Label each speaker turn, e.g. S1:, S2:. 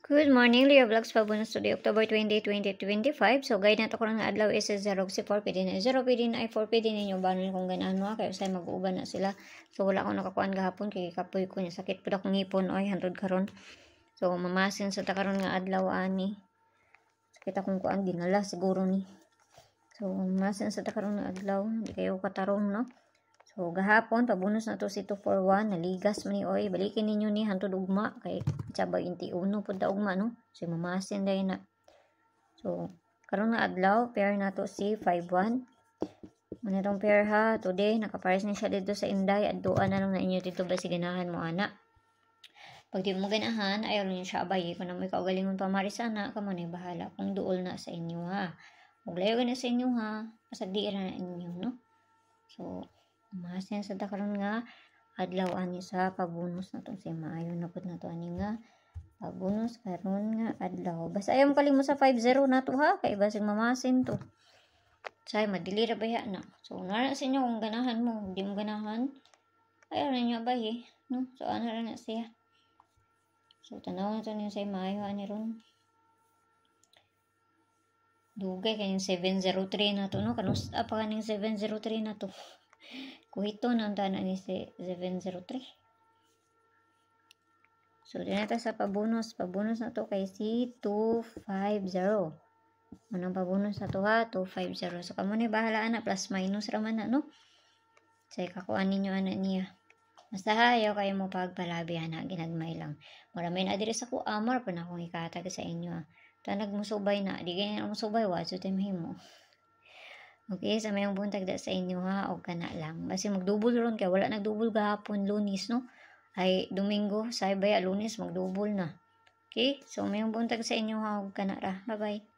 S1: Good morning, Leo Vlogs. Pabunus today, October 20, 2025. So, guide na to ko nga adlaw is 0 si 4 pwede na 0 pwede na ay 4 pwede ninyo banon kung ganaan mo. Kaya usay mag-uban na sila. So, wala akong nakakuan gahapon kay kapoy ko niya sakit pud akong ngipon oy hantod karon. So, mamasin sa ta karon nga adlaw ani. Sakit akong kuan dinala siguro ni. So, mamasin sa ta karon nga adlaw, di kayo katarong no. So, gahapon, pabunus na to si 241, naligas man ni oy, balikin ninyo ni hantod ugma, kay tsabay inti uno po da ugma, no? So, mamasin day na. So, karon na adlaw, pair na to si 51. Manitong pair ha, today, nakapares ni siya dito sa Inday, at doon na lang na inyo dito ba si ganahan mo, ana. Pag di mo ganahan, ayaw lang siya abay, kung na may kaugalingon pamaris, ana, kamo na bahala, kung duol na sa inyo, ha. Huwag layo na sa inyo, ha, pasagdiira na inyo, no? So, masin sa karon nga adlaw ani sa pabunus na to si maayo na pud na to ani nga pabunus karon nga adlaw. Basta ayaw mo kalimot sa 50 na to ha kay basig mamasin to. Say madili ra baya na. So nara sa inyo kung ganahan mo, di mo ganahan ayaw na niyo bay no. So ana ra na siya. So tanaw na to ni say maayo ani ron. Dugay kay 703 na to no kanus pa kaning 703 na to. Kuhito na ang tanan ni 703. So, dinata sa pabonus. Pabonus na to kay si 250. Anong pabonus na to ha? 250. So, kamo ni bahala na. Plus minus raman na, no? So, kakuan ninyo anak niya. Basta ayaw kayo mo pagpalabi na. Ginagmay lang. Maraming adiris ako amar pa na akong ikatag sa inyo ha. Tanag mo subay na. Di ganyan mo subay. Watso timhin mo. Okay, sa mayong buntag da sa inyo ha, o kana lang. Basi magdubol ron kaya wala nagdubol gahapon Lunes no. Ay Domingo, sa baya Lunes magdubol na. Okay? So mayong buntag sa inyo ha, o kana ra. Bye-bye.